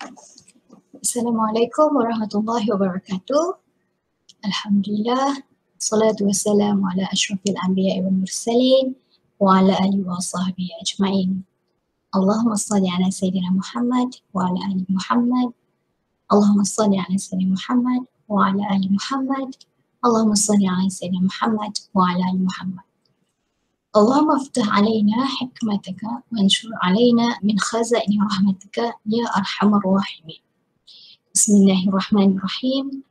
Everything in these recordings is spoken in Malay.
Assalamualaikum warahmatullahi wabarakatuh. Alhamdulillah. Salatu wassalamu ala asyrafil anbiya wal mursalin wa ala alihi wa sahbihi ajma'in. Allahumma salli ala Sayyidina Muhammad wa ala ali Muhammad. Allahumma salli ala Sayyidina Muhammad wa ala ali Muhammad. Allahumma salli ala Sayyidina Muhammad wa ala ali Muhammad. Allahumma aftah alaina hikmataka wa anshur alaina min khazaini rahmatika ya arhamar rahimin. Bismillahirrahmanirrahim.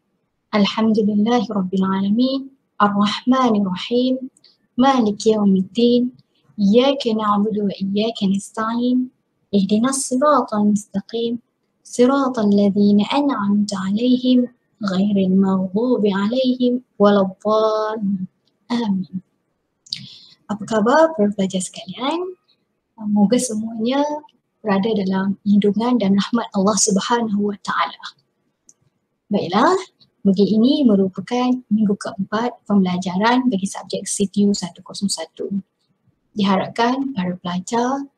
Alhamdulillahi rabbil alamin. Ar-Rahmanir-Rahim. Maliki yaumiddin. Iyyaka na'budu wa iyyaka nasta'in. Ihdinas siratal mustaqim. Siratal ladzina an'amta 'alaihim ghairil maghdubi 'alaihim waladdallin. Amin. Apa khabar para pelajar sekalian? Moga semuanya berada dalam lindungan dan rahmat Allah Subhanahu wa Ta'ala. Baiklah, minggu ini merupakan minggu keempat pembelajaran bagi subjek CTU 101. Diharapkan para pelajar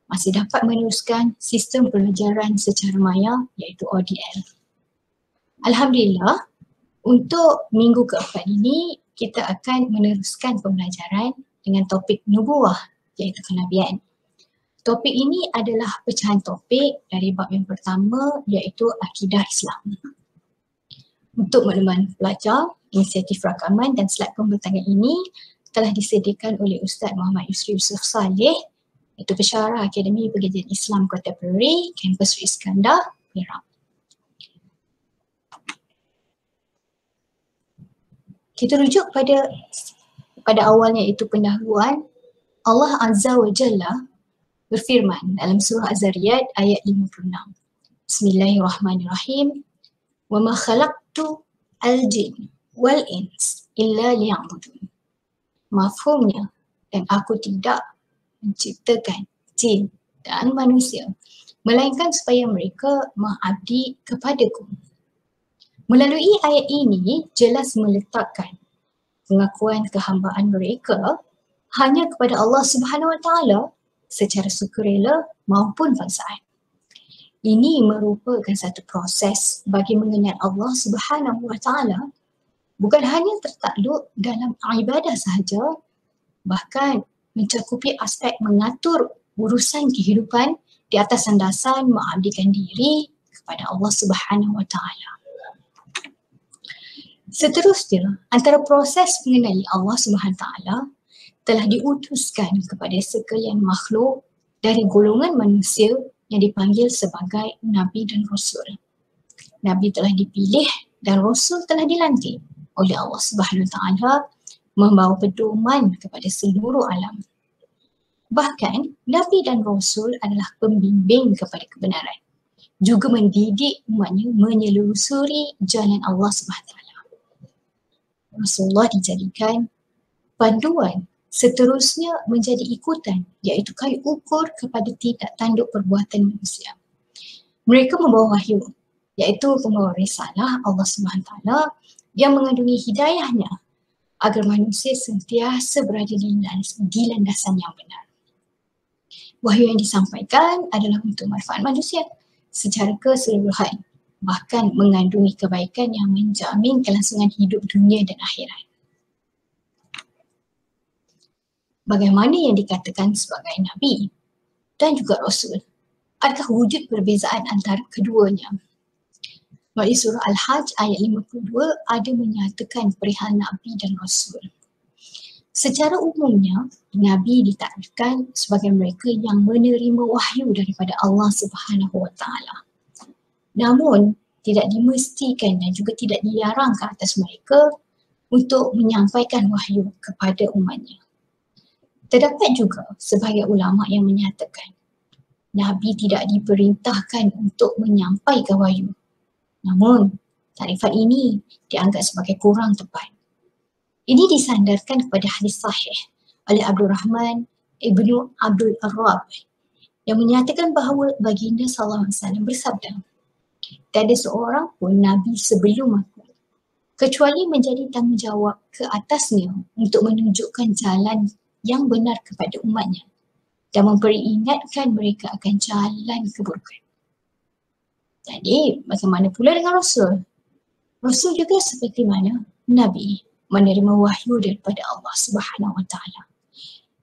masih dapat meneruskan sistem pembelajaran secara maya iaitu ODL. Alhamdulillah, untuk minggu keempat ini kita akan meneruskan pembelajaran dengan topik nubuwah iaitu kenabian. Topik ini adalah pecahan topik dari bab yang pertama iaitu akidah Islam. Untuk makluman pelajar, inisiatif rakaman dan slide pembentangkan ini telah disediakan oleh Ustaz Muhammad Yusri Yusof Saleh, iaitu Pensyarah Akademi Pengajian Islam Contemporary, Kampus Sri Iskandar, Perak. Kita rujuk pada awalnya iaitu pendahuluan. Allah Azza wa Jalla berfirman dalam surah Az-Zariyat ayat 56. Bismillahirrahmanirrahim. Wa ma khalaqtu al-jin wal ins illa liya'budun. Mafhumnya, dan aku tidak menciptakan jin dan manusia melainkan supaya mereka mengabdi kepadaku. Melalui ayat ini jelas meletakkan pengakuan kehambaan mereka hanya kepada Allah Subhanahu wa Ta'ala secara sukarela maupun paksaan. Ini merupakan satu proses bagi mengenal Allah Subhanahu wa Ta'ala bukan hanya tertakluk dalam ibadah sahaja, bahkan mencakupi aspek mengatur urusan kehidupan di atas landasan mengabdikan diri kepada Allah Subhanahu wa Ta'ala. Seterusnya, antara proses mengenali Allah Subhanahu wa Ta'ala telah diutuskan kepada sekalian makhluk dari golongan manusia yang dipanggil sebagai Nabi dan Rasul. Nabi telah dipilih dan Rasul telah dilantik oleh Allah Subhanahu wa Ta'ala membawa pedoman kepada seluruh alam. Bahkan, Nabi dan Rasul adalah pembimbing kepada kebenaran, juga mendidik umatnya menyelusuri jalan Allah Subhanahu wa Ta'ala. Rasulullah dijadikan panduan, seterusnya menjadi ikutan iaitu kayu ukur kepada tidak tanduk perbuatan manusia. Mereka membawa wahyu iaitu pembawa risalah Allah SWT yang mengandungi hidayahnya agar manusia sentiasa berada di landasan yang benar. Wahyu yang disampaikan adalah untuk manfaat manusia secara keseluruhan, bahkan mengandungi kebaikan yang menjamin kelangsungan hidup dunia dan akhirat. Bagaimana yang dikatakan sebagai Nabi dan juga Rasul? Adakah wujud perbezaan antara keduanya? Melalui surah Al-Hajj ayat 52 ada menyatakan perihal Nabi dan Rasul. Secara umumnya, Nabi ditakdirkan sebagai mereka yang menerima wahyu daripada Allah Subhanahu wa Ta'ala. Namun, tidak dimestikan dan juga tidak dilarang ke atas mereka untuk menyampaikan wahyu kepada umatnya. Terdapat juga sebahagian ulama yang menyatakan Nabi tidak diperintahkan untuk menyampaikan wahyu. Namun, takrifan ini dianggap sebagai kurang tepat. Ini disandarkan kepada hadis sahih oleh Abdul Rahman Ibnu Abdul Arrab yang menyatakan bahawa baginda SAW bersabda, "Tiada seorang pun Nabi sebelum aku, kecuali menjadi tanggungjawab ke atasnya untuk menunjukkan jalan yang benar kepada umatnya dan memperingatkan mereka akan jalan keburukan." Jadi bagaimana pula dengan Rasul? Rasul juga seperti mana Nabi menerima wahyu daripada Allah Subhanahu Wa Taala.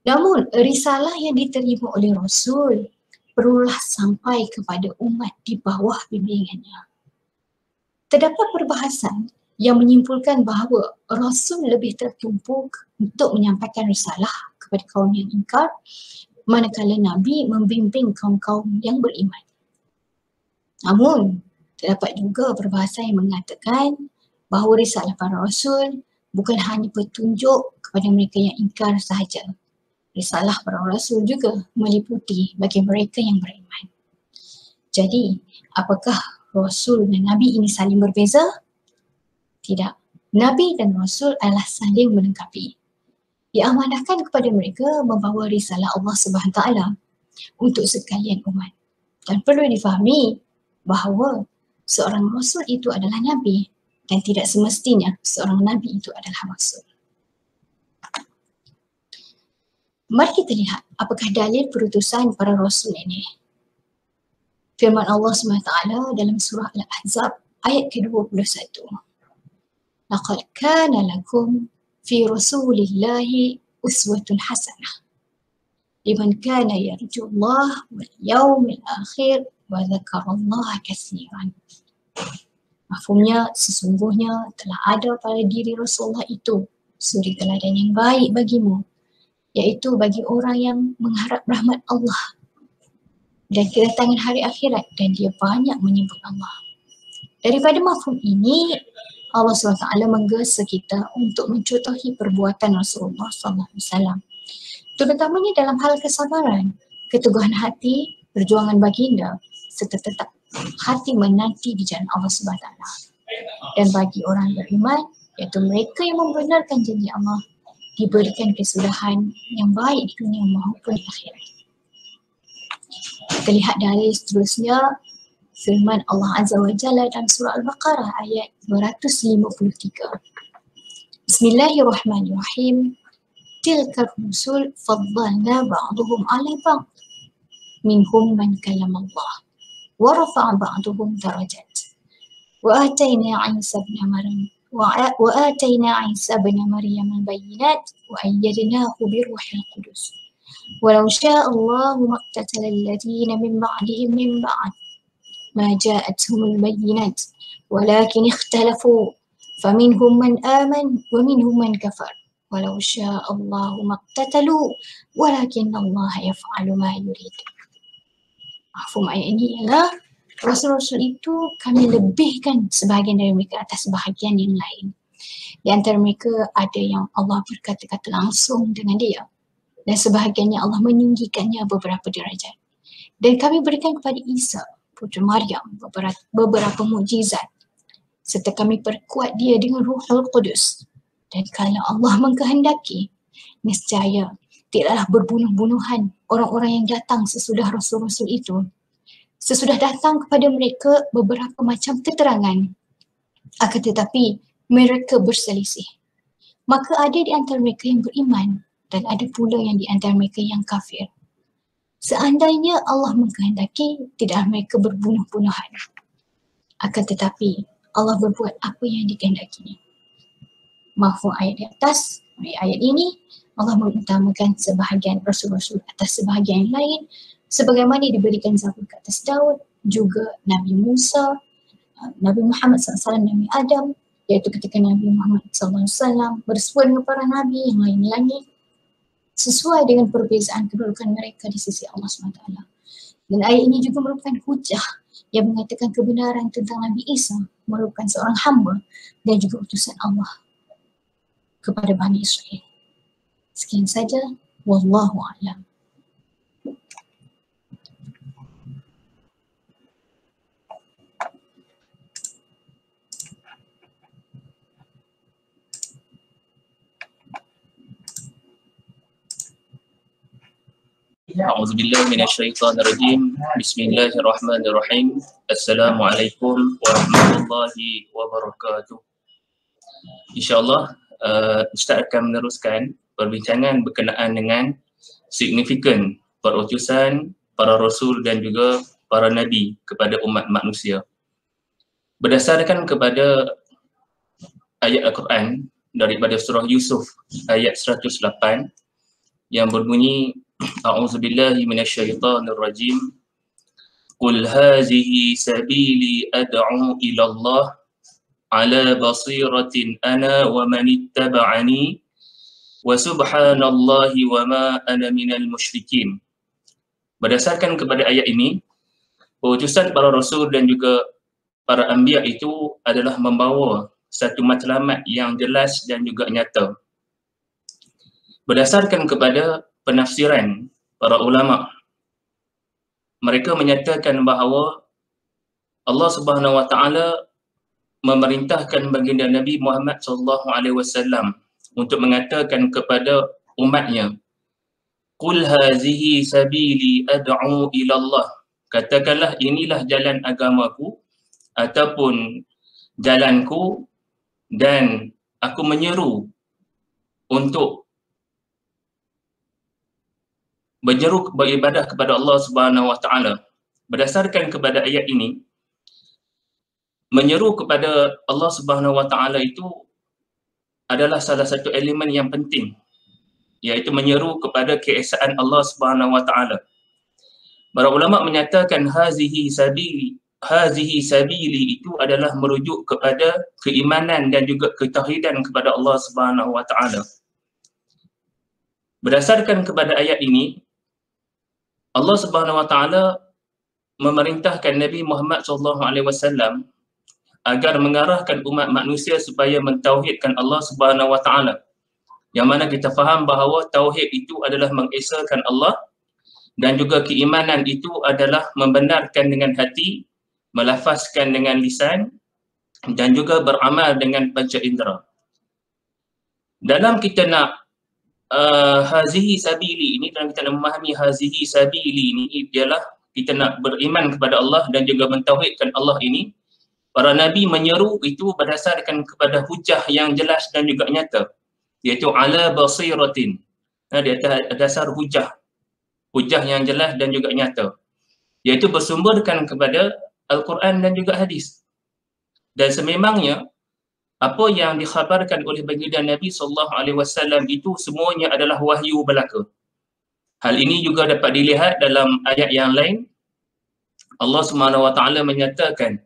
Namun risalah yang diterima oleh Rasul perlulah sampai kepada umat di bawah bimbingannya. Terdapat perbahasan yang menyimpulkan bahawa Rasul lebih tertumpuk untuk menyampaikan risalah kepada kaum yang ingkar, manakala Nabi membimbing kaum-kaum yang beriman. Namun, terdapat juga perbahasan yang mengatakan bahawa risalah para Rasul bukan hanya petunjuk kepada mereka yang ingkar sahaja. Risalah para Rasul juga meliputi bagi mereka yang beriman. Jadi, apakah Rasul dan Nabi ini saling berbeza? Tidak. Nabi dan Rasul adalah saling melengkapi. Diamanahkan kepada mereka membawa risalah Allah Subhanahu Taala untuk sekalian umat. Dan perlu difahami bahawa seorang Rasul itu adalah Nabi dan tidak semestinya seorang Nabi itu adalah Rasul. Mari kita lihat apakah dalil perutusan para Rasul ini. Firman Allah SWT dalam surah Al-Ahzab ayat ke-21. Laqad kana lakum fi rasulillahi uswatun hasanah liman kana yarjullah wal yawmil akhir wa dzakarallaha katsiran. Mafhumnya, sesungguhnya telah ada pada diri Rasulullah itu suri teladan yang baik bagimu, iaitu bagi orang yang mengharap rahmat Allah dan kedatangan hari akhirat, dan dia banyak menyebut Allah. Daripada mafhum ini, Allah SWT menggesa kita untuk mencontohi perbuatan Rasulullah SAW, terutamanya dalam hal kesabaran, keteguhan hati, perjuangan baginda, serta tetap hati menanti di jalan Allah SWT. Dan bagi orang beriman, iaitu mereka yang membenarkan janji Allah, diberikan kesudahan yang baik di dunia maupun di akhirat. Kita lihat dari seterusnya firman Allah Azza wa Jalla dalam surah Al-Baqarah ayat 253. Bismillahirrahmanirrahim. Tilka rusul faddalna ba'duhum 'ala ba'd. Minhum man kallama Allah wa rafa'a ba'duhum darajat. Wa atayna 'Isa ibn Maryam al-bayyinat wa ayyadnahu bi ruhil qudus. Walau syaa Allahu maqtatala alladhina min ba'dihim min ba'd ما جاءتهم البينات ولكن اختلفوا فمنهم من آمن ومنهم من كفر ولو شاء الله ما اقتتلوا ولكن الله يفعل ما يريد. Mafhum ayat ini ialah Rasul-Rasul itu kami lebihkan sebahagian dari mereka atas sebahagian yang lain. Di antara mereka ada yang Allah berkata-kata langsung dengan dia, dan sebahagiannya Allah meninggikannya beberapa derajat. Dan kami berikan kepada Isa putera Maryam beberapa mukjizat, serta kami perkuat dia dengan Ruhul Qudus. Dan kalau Allah mengkehendaki, nescaya tidaklah berbunuh-bunuhan orang-orang yang datang sesudah Rasul-Rasul itu. Sesudah datang kepada mereka beberapa macam keterangan, akan tetapi mereka berselisih. Maka ada di antara mereka yang beriman dan ada pula yang di antara mereka yang kafir. Seandainya Allah mengkehendaki, tidaklah mereka berbunuh-bunuhan. Akan tetapi Allah berbuat apa yang dikehendakinya. Mafhum ayat di atas, ayat ini Allah mengutamakan sebahagian Rasul-Rasul atas sebahagian yang lain, sebagaimana diberikan Zabur ke atas Daud, juga Nabi Musa, Nabi Muhammad SAW, Nabi Adam, iaitu ketika Nabi Muhammad SAW bersua dengan para Nabi yang lain langit, sesuai dengan perbezaan kedudukan mereka di sisi Allah SWT. Dan ayat ini juga merupakan hujah yang mengatakan kebenaran tentang Nabi Isa merupakan seorang hamba dan juga utusan Allah kepada Bani Israel. Sekian saja. Wallahu a'lam. A'udzubillahi minasyaitonirrajim. Bismillahirrahmanirrahim. Assalamualaikum warahmatullahi wabarakatuh. InsyaAllah Ustaz akan meneruskan perbincangan berkenaan dengan signifikan perutusan para rasul dan juga para nabi kepada umat manusia. berdasarkan kepada ayat Al-Quran daripada surah Yusuf ayat 108 yang berbunyi A'udzubillahi minasyaitonirrajim. Qul hazihi sabili ad'u ila Allah ala basiratin ana wa man ittaba'ani wa subhanallahi wa ma ana minal musyrikin. Berdasarkan kepada ayat ini, utusan para rasul dan juga para anbiya itu adalah membawa satu matlamat yang jelas dan juga nyata. Berdasarkan kepada penafsiran para ulama, mereka menyatakan bahawa Allah Subhanahu Wa Taala memerintahkan baginda Nabi Muhammad SAW untuk mengatakan kepada umatnya, Qul hazihi sabili ad'u ila Allah. Katakanlah inilah jalan agamaku ataupun jalanku dan aku menyeru untuk beribadah kepada Allah Subhanahu Wa Taala. Berdasarkan kepada ayat ini, menyeru kepada Allah Subhanahu Wa Taala itu adalah salah satu elemen yang penting, iaitu menyeru kepada keesaan Allah Subhanahu Wa Taala. Para ulama menyatakan hazihi sabili itu adalah merujuk kepada keimanan dan juga ketauhidan kepada Allah Subhanahu Wa Taala. Berdasarkan kepada ayat ini, Allah Subhanahu Wa Taala memerintahkan Nabi Muhammad SAW agar mengarahkan umat manusia supaya mentauhidkan Allah Subhanahu Wa Taala. Yang mana kita faham bahawa tauhid itu adalah mengesahkan Allah dan juga keimanan itu adalah membenarkan dengan hati, melafazkan dengan lisan dan juga beramal dengan panca indera. Dalam kita nak hazihi sabili ini, dalam kita nak memahami hazihi sabili ini ialah kita nak beriman kepada Allah dan juga mentauhidkan Allah ini. Para Nabi menyeru itu berdasarkan kepada hujah yang jelas dan juga nyata, iaitu ala basiratin, di atas dasar hujah yang jelas dan juga nyata, iaitu bersumberkan kepada Al-Quran dan juga hadis. Dan sememangnya apa yang dikhabarkan oleh baginda Nabi SAW itu semuanya adalah wahyu belaka. Hal ini juga dapat dilihat dalam ayat yang lain. Allah Subhanahu Wa Taala menyatakan,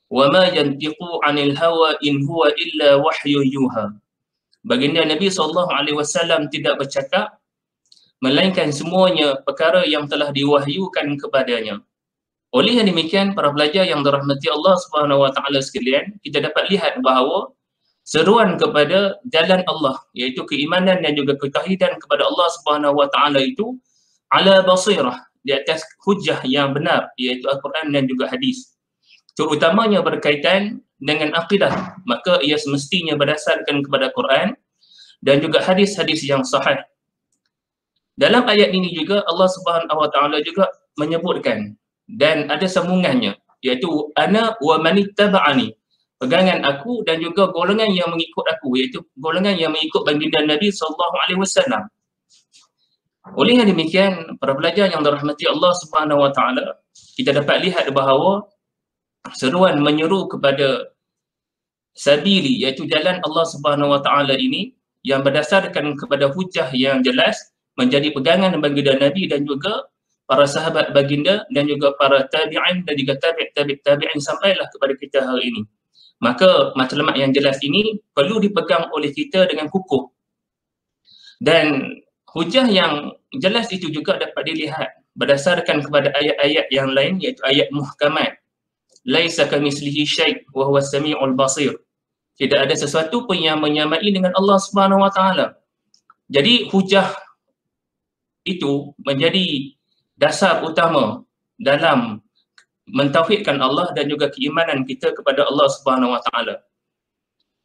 "Wa ma yantiqu 'anil hawa in huwa illa wahyu yuha." Baginda Nabi SAW tidak bercakap melainkan semuanya perkara yang telah diwahyukan kepadanya. Oleh yang demikian, para pelajar yang dirahmati Allah Subhanahu Wa Taala sekalian, kita dapat lihat bahawa seruan kepada jalan Allah, iaitu keimanan dan juga ketauhidan kepada Allah Subhanahu Wa Taala itu ala basirah, di atas hujah yang benar, iaitu Al-Quran dan juga hadis. Terutamanya berkaitan dengan akidah, maka ia semestinya berdasarkan kepada Quran dan juga hadis-hadis yang sahih. Dalam ayat ini juga Allah Subhanahu Wa Taala juga menyebutkan dan ada sambungannya, iaitu ana wa man ittaba'ani, pegangan aku dan juga golongan yang mengikut aku, iaitu golongan yang mengikut baginda Nabi SAW. Oleh yang demikian, para pelajar yang dirahmati Allah Subhanahu Wa Taala, kita dapat lihat bahawa seruan menyeru kepada sabili, iaitu jalan Allah Subhanahu Wa Taala ini yang berdasarkan kepada hujah yang jelas menjadi pegangan baginda Nabi dan juga para sahabat baginda dan juga para tabi'in dan juga tabi'in sampailah kepada kita hari ini. Maka matlamat yang jelas ini perlu dipegang oleh kita dengan kukuh. Dan hujah yang jelas itu juga dapat dilihat berdasarkan kepada ayat-ayat yang lain, iaitu ayat muhkamat. Laisa kamitslihi syai' wa huwas samiul basir. Tidak ada sesuatu pun yang menyamai dengan Allah Subhanahu Wa Taala. Jadi hujah itu menjadi dasar utama dalam mentauhidkan Allah dan juga keimanan kita kepada Allah Subhanahu Wa Taala.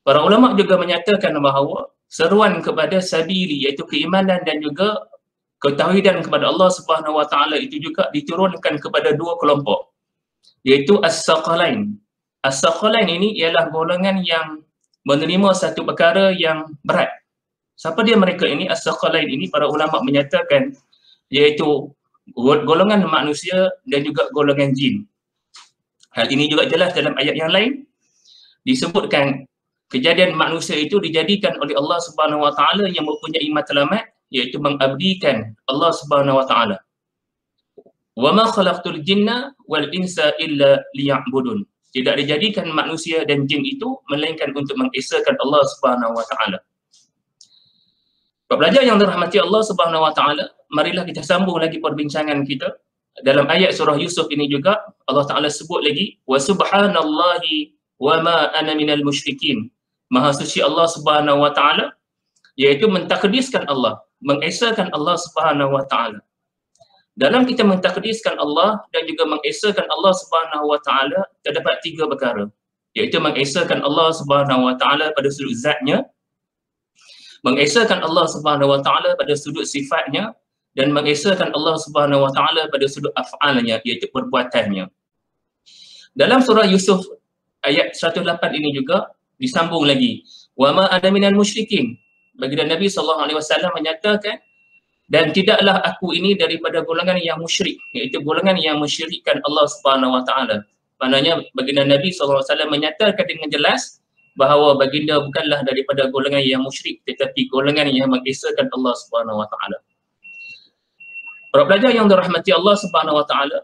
Para ulama juga menyatakan bahawa seruan kepada sabili, iaitu keimanan dan juga ketauhidan kepada Allah Subhanahu Wa Taala itu juga diturunkan kepada dua kelompok, iaitu as-saqalain. As-saqalain ini ialah golongan yang menerima satu perkara yang berat. Siapa dia mereka ini? As-saqalain ini para ulama menyatakan iaitu golongan manusia dan juga golongan jin. Hal ini juga jelas dalam ayat yang lain disebutkan kejadian manusia itu dijadikan oleh Allah Subhanahu Wa Taala yang mempunyai matlamat, iaitu mengabdikan Allah Subhanahu Wa Taala. Wa ma khalaqtul jinna wal insa illa liya'budun. Tidak dijadikan manusia dan jin itu melainkan untuk mengesahkan Allah Subhanahu Wa Taala. Para pelajar yang dirahmati Allah Subhanahu Wa Taala, marilah kita sambung lagi perbincangan kita. Dalam ayat surah Yusuf ini juga Allah Taala sebut lagi wa subhanallahi wa ma ana minal musyrikin. Maha suci Allah Subhanahu Wa Taala, iaitu mentakdiskan Allah, mengesahkan Allah Subhanahu Wa Taala. Dalam kita mentakdiskan Allah dan juga mengesahkan Allah Subhanahu Wa Taala, terdapat 3 perkara, iaitu mengesahkan Allah Subhanahu Wa Taala pada sudut zatnya, mengesahkan Allah Subhanahu Wa Taala pada sudut sifatnya, dan mengesahkan Allah Subhanahu Wa Taala pada sudut af'alnya, iaitu perbuatannya. Dalam surah Yusuf ayat 108 ini juga disambung lagi, wa ma ana minal musyrikin. Baginda Nabi SAW menyatakan, dan tidaklah aku ini daripada golongan yang musyrik, iaitu golongan yang mensyirikkan Allah Subhanahu Wa Taala. Maknanya baginda Nabi SAW menyatakan dengan jelas bahawa baginda bukanlah daripada golongan yang musyrik, tetapi golongan yang mengesahkan Allah Subhanahu Wa Taala. Para pelajar yang dirahmati Allah Subhanahu Wa Taala,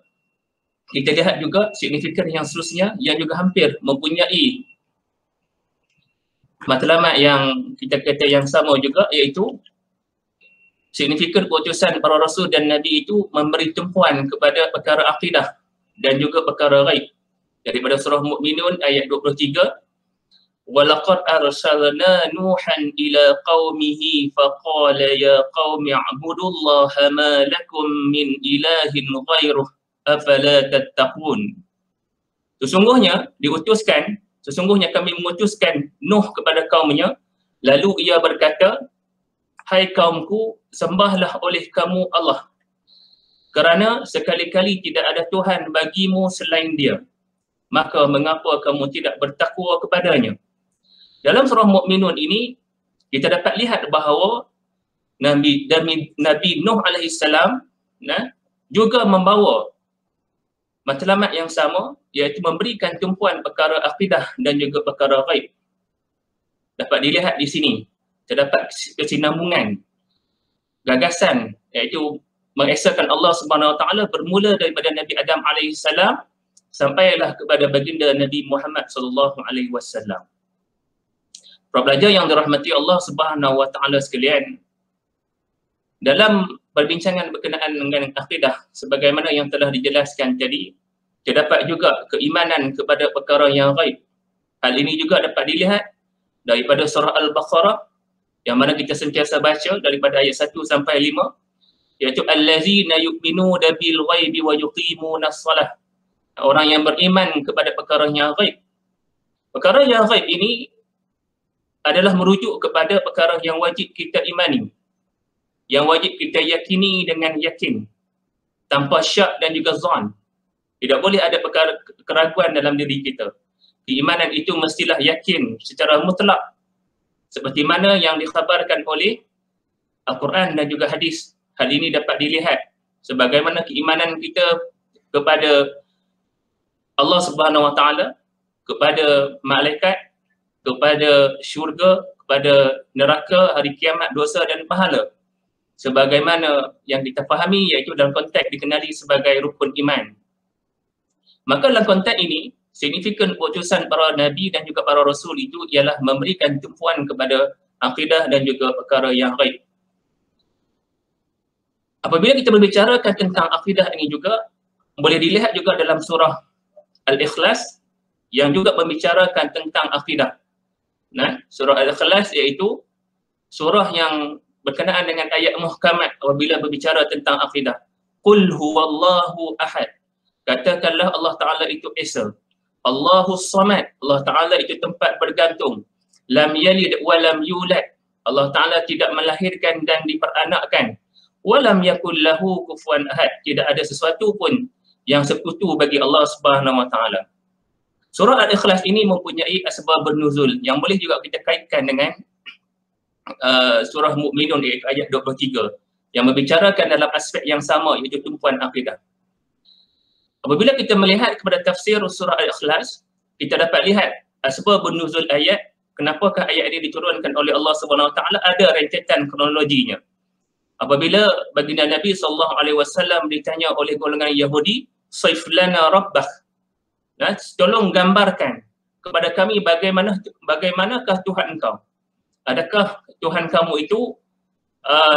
kita lihat juga signifikan yang seterusnya yang juga hampir mempunyai matlamat yang kita kata yang sama juga, iaitu signifikan utusan para rasul dan nabi itu memberi tumpuan kepada perkara akidah dan juga perkara ghaib. Daripada surah Mukminun ayat 23, وَلَقَدْ أَرْسَلْنَا نُوحًا إِلَى قَوْمِهِ فَقَالَ يَا قَوْمِ اعْبُدُوا اللَّهَ مَا لَكُمْ مِنْ إِلَٰهٍ غَيْرُهُ أَفَلَا تَتَّقُونَ. Sesungguhnya kami mengutuskan Nuh kepada kaumnya, lalu ia berkata, hai kaumku, sembahlah oleh kamu Allah, kerana sekali-kali tidak ada Tuhan bagimu selain Dia, maka mengapa kamu tidak bertakwa kepadanya. Dalam surah Mukminun ini kita dapat lihat bahawa Nabi Nuh alaihissalam juga membawa matlamat yang sama, iaitu memberikan tumpuan perkara akidah dan juga perkara ghaib. Dapat dilihat di sini terdapat kesinambungan gagasan, iaitu mengesahkan Allah Subhanahu Wa Taala bermula daripada Nabi Adam alaihissalam sampailah kepada baginda Nabi Muhammad sallallahu alaihi wasallam. Para pelajar yang dirahmati Allah Subhanahu Wa Taala sekalian, dalam perbincangan berkenaan dengan akidah sebagaimana yang telah dijelaskan tadi, terdapat juga keimanan kepada perkara yang ghaib. Hal ini juga dapat dilihat daripada surah Al-Baqarah yang mana kita sentiasa baca daripada ayat 1 sampai 5, iaitu allazina yu'minuna bil ghaibi wa yuqimuna shalah. Orang yang beriman kepada perkara yang ghaib. Perkara yang ghaib ini adalah merujuk kepada perkara yang wajib kita imani, yang wajib kita yakini dengan yakin, tanpa syak dan juga zon. Tidak boleh ada perkara keraguan dalam diri kita. Keimanan itu mestilah yakin secara mutlak, seperti mana yang dikhabarkan oleh Al-Quran dan juga hadis. Hal ini dapat dilihat sebagaimana keimanan kita kepada Allah Subhanahu Wa Taala, kepada malaikat, kepada syurga, kepada neraka, hari kiamat, dosa dan pahala. Sebagaimana yang kita fahami, iaitu dalam konteks dikenali sebagai rukun iman. Maka dalam konteks ini, signifikan utusan para nabi dan juga para rasul itu ialah memberikan tumpuan kepada akidah dan juga perkara yang ghaib. Apabila kita berbicarakan tentang akidah ini juga, boleh dilihat juga dalam surah Al-Ikhlas yang juga membicarakan tentang akidah. Surah Al-Ikhlas iaitu surah yang berkenaan dengan ayat muhkamat apabila berbicara tentang akidah. Qul huwallahu ahad. Katakanlah Allah Ta'ala itu Esa. Allahus Samad. Allah Ta'ala itu tempat bergantung. Lam yalid wa lam yulad. Allah Ta'ala tidak melahirkan dan diperanakkan. Wa lam yakul lahu kufuwan ahad. Tidak ada sesuatu pun yang sekutu bagi Allah Subhanahu Wa Ta'ala. Surah Al-Ikhlas ini mempunyai asbabun nuzul yang boleh juga kita kaitkan dengan surah Mukminun iaitu ayat 23 yang membicarakan dalam aspek yang sama, iaitu tumpuan akidah. Apabila kita melihat kepada tafsir surah Al-Ikhlas, kita dapat lihat asbab nuzul ayat, kenapakah ayat ini diturunkan oleh Allah Subhanahu Wa Taala, ada rentetan kronologinya. Apabila baginda Nabi SAW ditanya oleh golongan Yahudi, "Saif lana rabbah." Tolong gambarkan kepada kami bagaimanakah Tuhan engkau? Adakah Tuhan kamu itu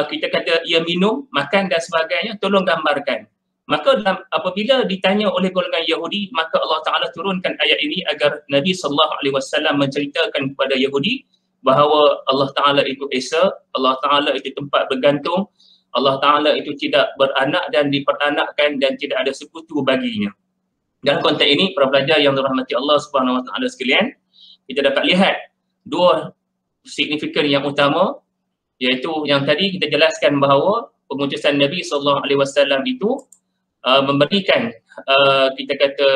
kita kata ia minum, makan dan sebagainya, tolong gambarkan. Maka apabila ditanya oleh golongan Yahudi, maka Allah Ta'ala turunkan ayat ini agar Nabi SAW menceritakan kepada Yahudi bahawa Allah Ta'ala itu Esa, Allah Ta'ala itu tempat bergantung, Allah Ta'ala itu tidak beranak dan diperanakkan dan tidak ada sekutu baginya. Dalam konteks ini, para pelajar yang dirahmati Allah Subhanahu Wa Ta'ala sekalian, kita dapat lihat dua signifikan yang utama, iaitu yang tadi kita jelaskan bahawa pengutusan Nabi SAW itu memberikan kita kata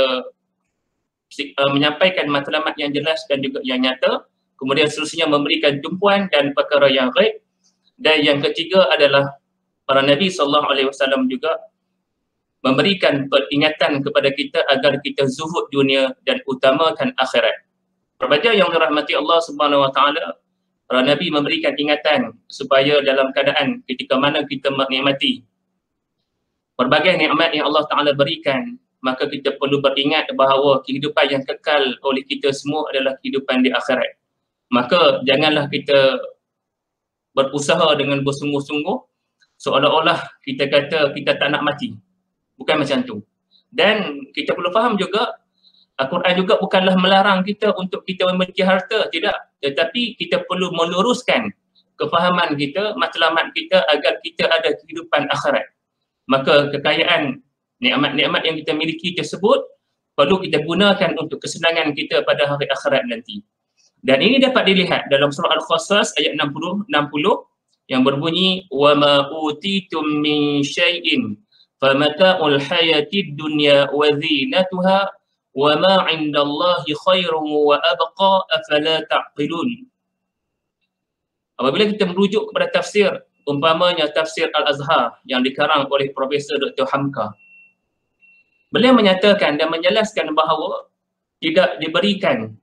menyampaikan matlamat yang jelas dan juga yang nyata, kemudian seterusnya memberikan tumpuan dan perkara yang ghaib, dan yang ketiga adalah para Nabi SAW juga memberikan peringatan kepada kita agar kita zuhud dunia dan utamakan akhirat. Perbaca yang dirahmati Allah Subhanahu Wa Taala, para Nabi memberikan ingatan supaya dalam keadaan ketika mana kita menikmati berbagai nikmat yang Allah Ta'ala berikan, maka kita perlu beringat bahawa kehidupan yang kekal oleh kita semua adalah kehidupan di akhirat. Maka janganlah kita berusaha dengan bersungguh-sungguh seolah-olah kita kata kita tak nak mati. Bukan macam tu. Dan kita perlu faham juga, Al-Quran juga bukanlah melarang kita untuk kita memiliki harta, tidak. Tetapi kita perlu meluruskan kefahaman kita, matlamat kita agar kita ada kehidupan akhirat. Maka kekayaan, nikmat-nikmat yang kita miliki tersebut perlu kita gunakan untuk kesenangan kita pada hari akhirat nanti. Dan ini dapat dilihat dalam surah Al-Qasas ayat 60 yang berbunyi, وَمَا أُوتِيتُم مِّن شَيْءٍ فَمَتَاعُ الْحَيَاةِ الدُّنْيَا وَزِينَتُهَا وَمَا عِندَ اللَّهِ خَيْرٌ وَأَبْقَى أَفَلَا تَعْقِلُونَ. Apabila kita merujuk kepada tafsir, umpamanya tafsir Al-Azhar yang dikarang oleh Profesor Dr. Hamka, beliau menyatakan dan menjelaskan bahawa tidak diberikan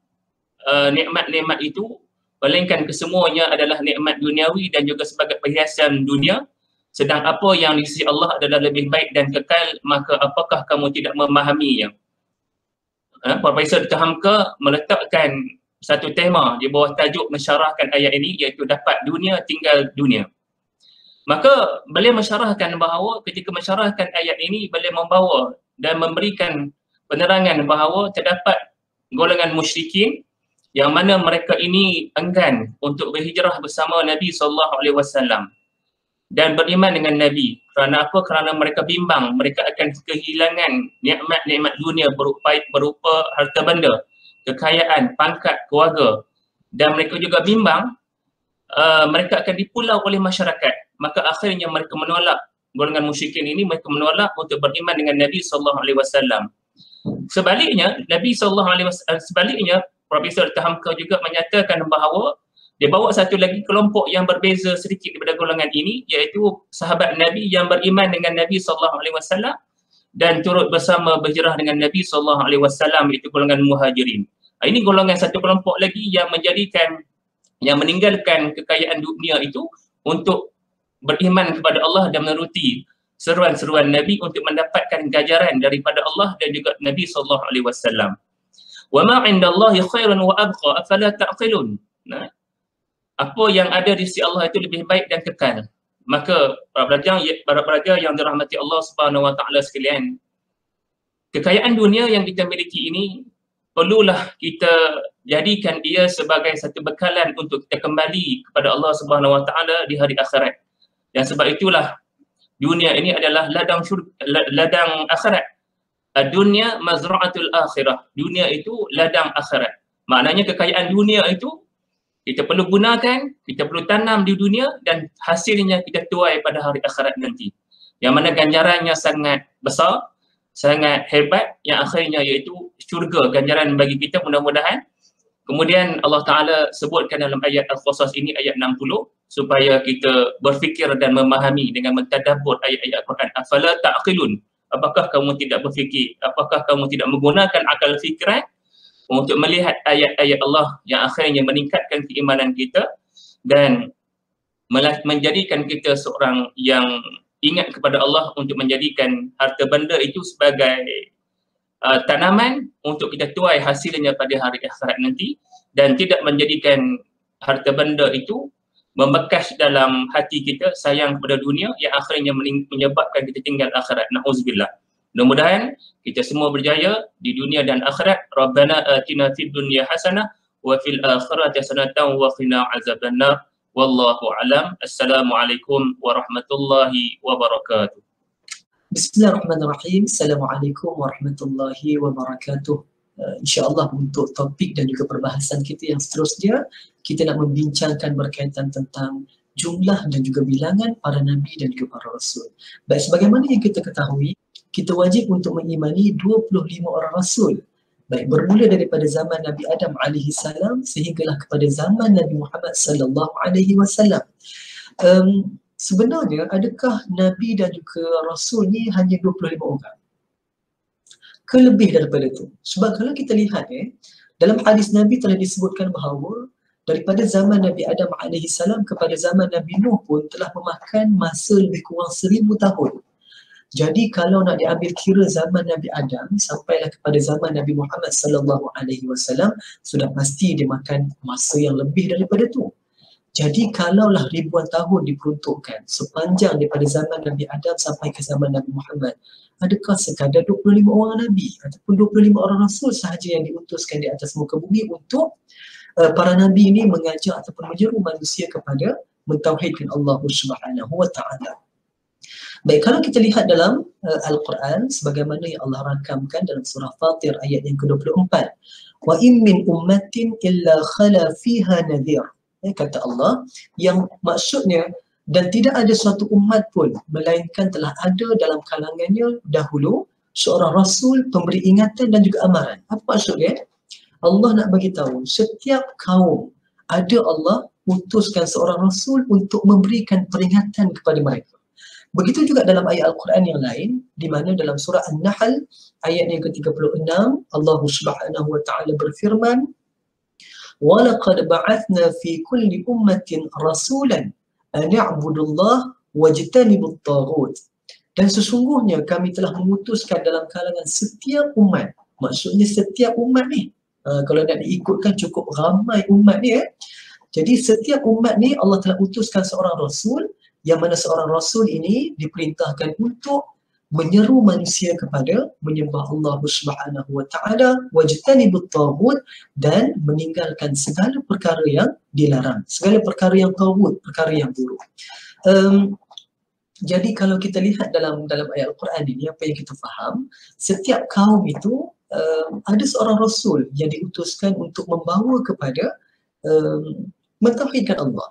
nikmat-nikmat itu, melainkan kesemuanya adalah nikmat duniawi dan juga sebagai perhiasan dunia, sedang apa yang di sisi Allah adalah lebih baik dan kekal, maka apakah kamu tidak memahaminya? Profesor Dr. Hamka meletakkan satu tema di bawah tajuk mensyarahkan ayat ini, iaitu dapat dunia tinggal dunia. Maka beliau mensyarahkan bahawa ketika mensyarahkan ayat ini, beliau membawa dan memberikan penerangan bahawa terdapat golongan musyrikin yang mana mereka ini enggan untuk berhijrah bersama Nabi SAW dan beriman dengan Nabi. Kerana apa? Kerana mereka bimbang mereka akan kehilangan nikmat-nikmat dunia berupa harta benda, kekayaan, pangkat, keluarga, dan mereka juga bimbang mereka akan dipulau oleh masyarakat. Maka akhirnya mereka menolak, golongan musyrikin ini mereka menolak untuk beriman dengan Nabi SAW. Sebaliknya, sebaliknya Profesor Hamka juga menyatakan bahawa dia bawa satu lagi kelompok yang berbeza sedikit daripada golongan ini, iaitu sahabat Nabi yang beriman dengan Nabi SAW dan turut bersama berhijrah dengan Nabi SAW, iaitu golongan muhajirin. Ini golongan satu kelompok lagi yang meninggalkan kekayaan dunia itu untuk beriman kepada Allah dan menuruti seruan-seruan Nabi untuk mendapatkan ganjaran daripada Allah dan juga Nabi SAW. وَمَا عِنْدَ اللَّهِ خَيْرٌ وَأَبْقَى أَفَلَا تَعْقِلُونَ. Apa yang ada di sisi Allah itu lebih baik dan kekal. Maka para pelajar yang dirahmati Allah Subhanahu Wa Taala sekalian, kekayaan dunia yang kita miliki ini perlulah kita jadikan ia sebagai satu bekalan untuk kita kembali kepada Allah Subhanahu Wa Taala di hari akhirat. Dan sebab itulah dunia ini adalah ladang akhirat. Dunia mazra'atul akhirah. Dunia itu ladang akhirat. Maknanya kekayaan dunia itu kita perlu gunakan, kita perlu tanam di dunia dan hasilnya kita tuai pada hari akhirat nanti. Yang mana ganjarannya sangat besar, sangat hebat, yang akhirnya iaitu syurga, ganjaran bagi kita mudah-mudahan. Kemudian Allah Ta'ala sebutkan dalam ayat Al-Qasas ini, ayat 60, supaya kita berfikir dan memahami dengan mentadabbur ayat-ayat Al-Quran. Afala ta'qilun. Apakah kamu tidak berfikir? Apakah kamu tidak menggunakan akal fikiran untuk melihat ayat-ayat Allah yang akhirnya meningkatkan keimanan kita dan menjadikan kita seorang yang ingat kepada Allah untuk menjadikan harta benda itu sebagai tanaman untuk kita tuai hasilnya pada hari akhirat nanti, dan tidak menjadikan harta benda itu membekas dalam hati kita, sayang kepada dunia yang akhirnya menyebabkan kita tinggal akhirat. Na'udzubillah. Mudah-mudahan kita semua berjaya di dunia dan akhirat. Rabbana atina fid dunya hasanah wa fil akhirati hasanatan wa qina azabannar. Wallahu alam. Assalamualaikum warahmatullahi wabarakatuh. Bismillahirrahmanirrahim. Assalamualaikum warahmatullahi wabarakatuh. InsyaAllah untuk topik dan juga perbahasan kita yang seterusnya, kita nak membincangkan berkaitan tentang jumlah dan juga bilangan para nabi dan juga para rasul. Baik, sebagaimana yang kita ketahui, kita wajib untuk mengimani 25 orang rasul. Baik, bermula daripada zaman Nabi Adam alaihi salam sehinggalah kepada zaman Nabi Muhammad sallallahu alaihi wasallam. Sebenarnya adakah nabi dan juga rasul ni hanya 25 orang? Kelebih daripada itu. Sebab kalau kita lihat dalam hadis Nabi telah disebutkan bahawa daripada zaman Nabi Adam alaihi salam kepada zaman Nabi Nuh pun telah memakan masa lebih kurang 1000 tahun. Jadi kalau nak diambil kira zaman Nabi Adam sampailah kepada zaman Nabi Muhammad sallallahu alaihi wasallam, sudah pasti dia makan masa yang lebih daripada itu. Jadi kalaulah ribuan tahun diperuntukkan sepanjang daripada zaman Nabi Adam sampai ke zaman Nabi Muhammad, adakah sekadar 25 orang Nabi ataupun 25 orang Rasul sahaja yang diutuskan di atas muka bumi untuk para Nabi ini mengajak ataupun menyeru manusia kepada mentauhidkan Allah Subhanahu wa ta'ala. Baik, kalau kita lihat dalam Al-Quran sebagaimana yang Allah rakamkan dalam surah Fatir ayat yang ke-24, wa in min ummatin illa khala fiha nadhir, kata Allah, yang maksudnya dan tidak ada suatu umat pun melainkan telah ada dalam kalangannya dahulu seorang rasul pemberi ingatan dan juga amaran. Apa maksudnya? Allah nak bagi tahu setiap kaum ada Allah utuskan seorang rasul untuk memberikan peringatan kepada mereka. Begitu juga dalam ayat Al-Quran yang lain, di mana dalam surah An-Nahl ayat yang ke-36 Allah Subhanahu wa ta'ala berfirman, وَلَقَدْ بَعَثْنَا فِي كُلِّ أُمَّةٍ رَسُولًا أَنِ اعْبُدُوا اللَّهَ وَاجْتَنِبُوا الطَّاغُوتَ. Dan sesungguhnya kami telah mengutuskan dalam kalangan setiap umat. Maksudnya setiap umat ni, kalau nak diikutkan cukup ramai umat ni. Jadi setiap umat ni Allah telah utuskan seorang rasul, yang mana seorang rasul ini diperintahkan untuk menyeru manusia kepada menyembah Allah Subhanahu wa ta'ala, wajtanibut taghut, dan meninggalkan segala perkara yang dilarang, segala perkara yang taghut, perkara yang buruk. Jadi kalau kita lihat dalam ayat Al-Quran ini, apa yang kita faham, setiap kaum itu ada seorang rasul yang diutuskan untuk membawa kepada mentauhidkan Allah.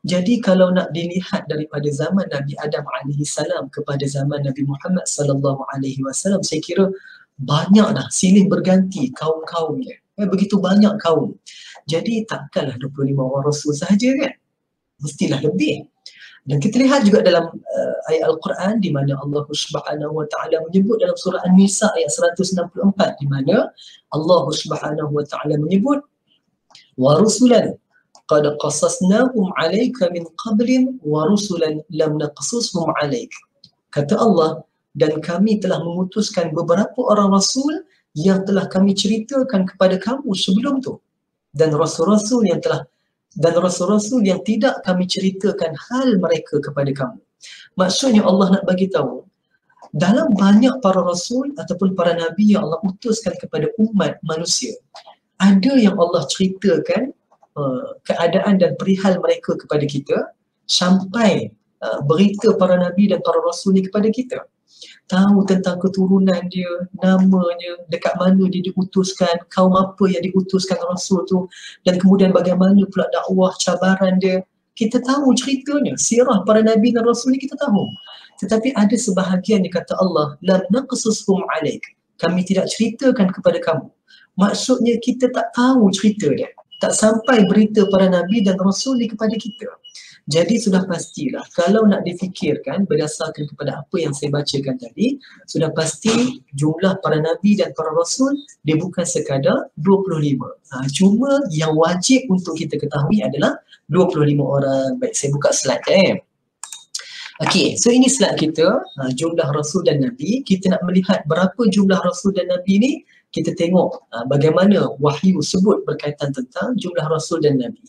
Jadi kalau nak dilihat daripada zaman Nabi Adam alaihi salam kepada zaman Nabi Muhammad sallallahu alaihi wasallam, saya kira banyak dah silih berganti kaum-kaumnya. Begitu banyak kaum. Jadi takkanlah 25 orang rasul sahaja kan? Mestilah lebih. Dan kita lihat juga dalam ayat Al-Quran di mana Allah Subhanahu wa ta'ala menyebut dalam surah An-Nisa ayat 164, di mana Allah Subhanahu wa ta'ala menyebut wa rusulan qad qasasnahum 'alaika min qablin wa rusulan lam naqsushum 'alaik. Kata Allah, dan kami telah mengutuskan beberapa orang rasul yang telah kami ceritakan kepada kamu sebelum tu, dan rasul-rasul yang tidak kami ceritakan hal mereka kepada kamu. Maksudnya Allah nak bagi tahu dalam banyak para rasul ataupun para nabi yang Allah utuskan kepada umat manusia, ada yang Allah ceritakan keadaan dan perihal mereka kepada kita sampai berita para nabi dan para rasul ni kepada kita. Tahu tentang keturunan dia, namanya, dekat mana dia diutuskan, kaum apa yang diutuskan rasul tu, dan kemudian bagaimana pula dakwah, cabaran dia. Kita tahu ceritanya, sirah para nabi dan rasul ni kita tahu. Tetapi ada sebahagian yang kata Allah, lam naqsushum 'alaik, kami tidak ceritakan kepada kamu. Maksudnya kita tak tahu cerita dia, tak sampai berita para nabi dan rasul ni kepada kita. Jadi sudah pastilah kalau nak difikirkan berdasarkan kepada apa yang saya bacakan tadi, sudah pasti jumlah para nabi dan para rasul dia bukan sekadar 25. Cuma yang wajib untuk kita ketahui adalah 25 orang. Baik, saya buka slide Okey, so ini slide kita, jumlah rasul dan nabi. Kita nak melihat berapa jumlah rasul dan nabi ni, kita tengok bagaimana wahyu sebut berkaitan tentang jumlah rasul dan nabi.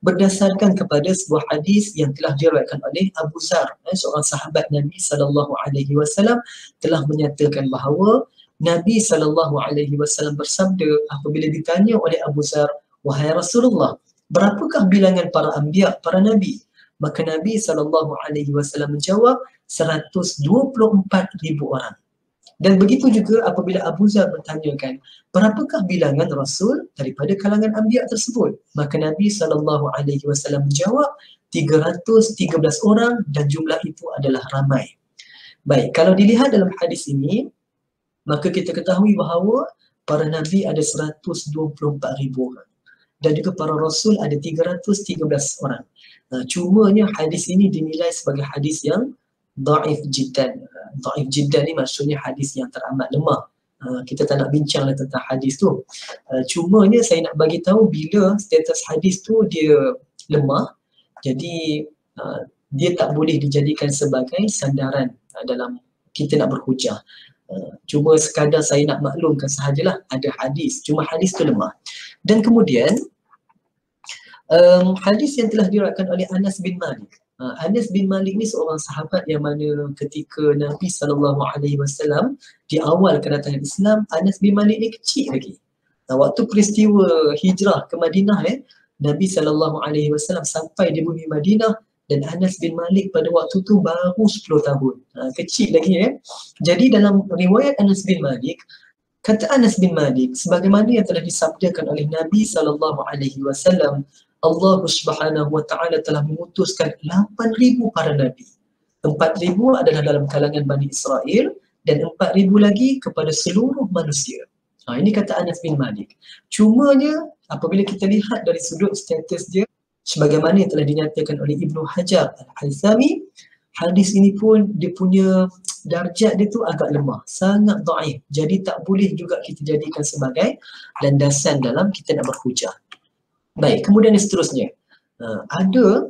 Berdasarkan kepada sebuah hadis yang telah diriwayatkan oleh Abu Zar, seorang sahabat Nabi SAW telah menyatakan bahawa Nabi SAW bersabda apabila ditanya oleh Abu Zar, "Wahai Rasulullah, berapakah bilangan para anbiya, para nabi?" Maka Nabi SAW menjawab 124,000 orang. Dan begitu juga apabila Abu Zar bertanyakan, berapakah bilangan Rasul daripada kalangan anbiya tersebut? Maka Nabi SAW menjawab 313 orang dan jumlah itu adalah ramai. Baik, kalau dilihat dalam hadis ini, maka kita ketahui bahawa para nabi ada 124,000 orang. Dan juga para rasul ada 313 orang. Cumanya hadis ini dinilai sebagai hadis yang dhaif jiddan. Dhaif jiddan ni maksudnya hadis yang teramat lemah. Kita tak nak bincanglah tentang hadis tu. Cumanya saya nak bagi tahu bila status hadis tu dia lemah, jadi dia tak boleh dijadikan sebagai sandaran dalam kita nak berhujah. Cuma sekadar saya nak maklumkan sahajalah ada hadis, cuma hadis tu lemah. Dan kemudian hadis yang telah diriwayatkan oleh Anas bin Malik. Anas bin Malik ni seorang sahabat yang mana ketika Nabi SAW di awal kedatangan Islam, Anas bin Malik ni kecil lagi. Waktu peristiwa hijrah ke Madinah, Nabi SAW sampai di bumi Madinah dan Anas bin Malik pada waktu tu baru 10 tahun. Kecil lagi. Jadi dalam riwayat Anas bin Malik, kata Anas bin Malik, sebagaimana yang telah disabdakan oleh Nabi SAW, Allah Subhanahu wa taala telah mengutuskan 8,000 para nabi. 4,000 adalah dalam kalangan Bani Israel dan 4,000 lagi kepada seluruh manusia. Ini kata Anas bin Malik. Cumanya apabila kita lihat dari sudut status dia, sebagaimana yang telah dinyatakan oleh Ibnu Hajar Al-Haythami, hadis ini pun dia punya darjat dia tu agak lemah, sangat dhaif. Jadi tak boleh juga kita jadikan sebagai landasan dalam kita nak berhujah. Baik, kemudian yang seterusnya. Ada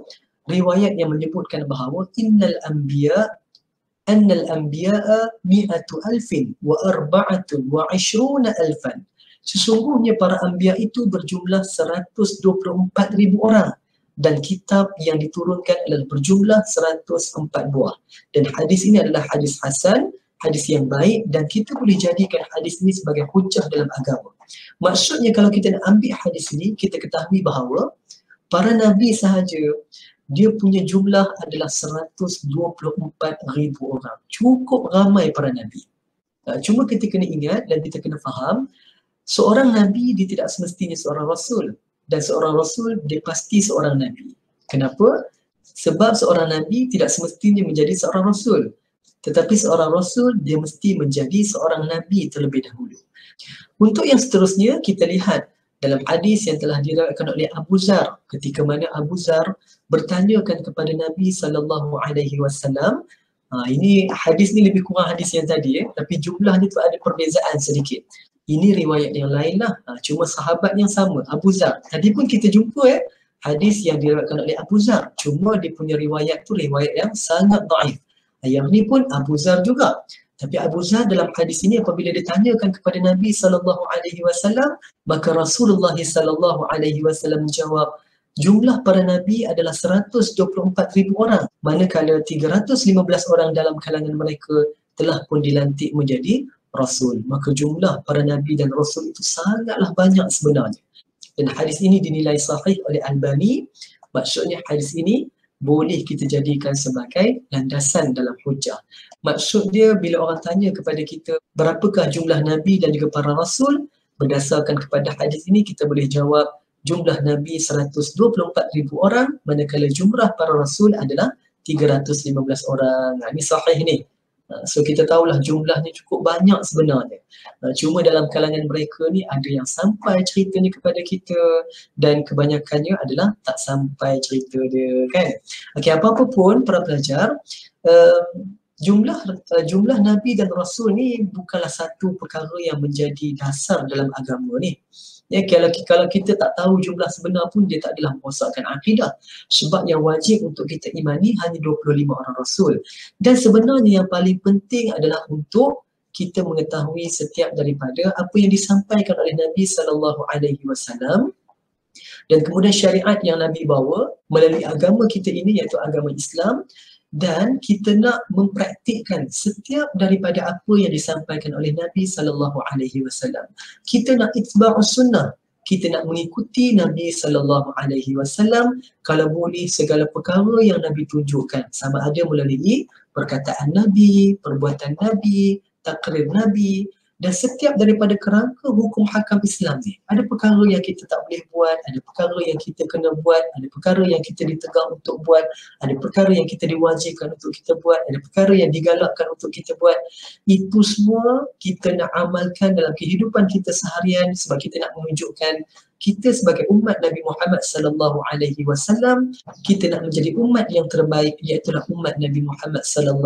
riwayat yang menyebutkan bahawa annal anbiya'a 100,000 wa 24,000. Sesungguhnya para anbiya itu berjumlah 124,000 orang dan kitab yang diturunkan adalah berjumlah 104 buah. Dan hadis ini adalah hadis hasan, hadis yang baik, dan kita boleh jadikan hadis ini sebagai hujah dalam agama. Maksudnya kalau kita nak ambil hadis ini, kita ketahui bahawa para nabi sahaja dia punya jumlah adalah 124,000 orang. Cukup ramai para nabi. Cuma kita kena ingat dan kita kena faham, seorang nabi dia tidak semestinya seorang rasul, dan seorang rasul dia pasti seorang nabi. Kenapa? Sebab seorang nabi tidak semestinya menjadi seorang rasul, tetapi seorang rasul dia mesti menjadi seorang nabi terlebih dahulu. Untuk yang seterusnya, kita lihat dalam hadis yang telah diriwayatkan oleh Abu Zar, ketika mana Abu Zar bertanyakan kepada Nabi SAW. Ini hadis ni lebih kurang hadis yang tadi, tapi jumlahnya tu ada perbezaan sedikit. Ini riwayat yang lain lah, cuma sahabat yang sama, Abu Zar. Tadi pun kita jumpa hadis yang diriwayatkan oleh Abu Zar, cuma dia punya riwayat tu riwayat yang sangat dhaif. Yang ni pun Abu Zar juga. Tapi Abu Zar dalam hadis ini apabila ditanyakan kepada Nabi SAW, maka Rasulullah SAW menjawab, jumlah para nabi adalah 124,000 orang, manakala 315 orang dalam kalangan mereka telah pun dilantik menjadi rasul. Maka jumlah para nabi dan rasul itu sangatlah banyak sebenarnya. Dan hadis ini dinilai sahih oleh Albani. Maksudnya hadis ini boleh kita jadikan sebagai landasan dalam hujah. Maksud dia bila orang tanya kepada kita berapakah jumlah nabi dan juga para rasul, berdasarkan kepada hadis ini kita boleh jawab jumlah nabi 124,000 orang, manakala jumlah para rasul adalah 315 orang. Ini sahih ni. So kita tahulah jumlahnya cukup banyak sebenarnya. Cuma dalam kalangan mereka ni ada yang sampai ceritanya kepada kita dan kebanyakannya adalah tak sampai cerita dia, kan. Okey, apa-apa pun para pelajar, jumlah Nabi dan Rasul ni bukanlah satu perkara yang menjadi dasar dalam agama ni. Ya, kalau kita tak tahu jumlah sebenar pun dia tak adalah merosakkan akidah. Sebab yang wajib untuk kita imani hanya 25 orang Rasul. Dan sebenarnya yang paling penting adalah untuk kita mengetahui setiap daripada apa yang disampaikan oleh Nabi SAW dan kemudian syariat yang Nabi bawa melalui agama kita ini iaitu agama Islam, dan kita nak mempraktikkan setiap daripada apa yang disampaikan oleh Nabi SAW. Kita nak itba'us sunnah, kita nak mengikuti Nabi SAW, kalau boleh segala perkara yang Nabi tunjukkan, sama ada melalui perkataan Nabi, perbuatan Nabi, takrir Nabi, dan setiap daripada kerangka hukum hakam Islam ni. Ada perkara yang kita tak boleh buat, ada perkara yang kita kena buat, ada perkara yang kita ditegang untuk buat, ada perkara yang kita diwajibkan untuk kita buat, ada perkara yang digalakkan untuk kita buat. Itu semua kita nak amalkan dalam kehidupan kita seharian sebab kita nak menunjukkan kita sebagai umat Nabi Muhammad SAW, kita nak menjadi umat yang terbaik, iaitu umat Nabi Muhammad SAW.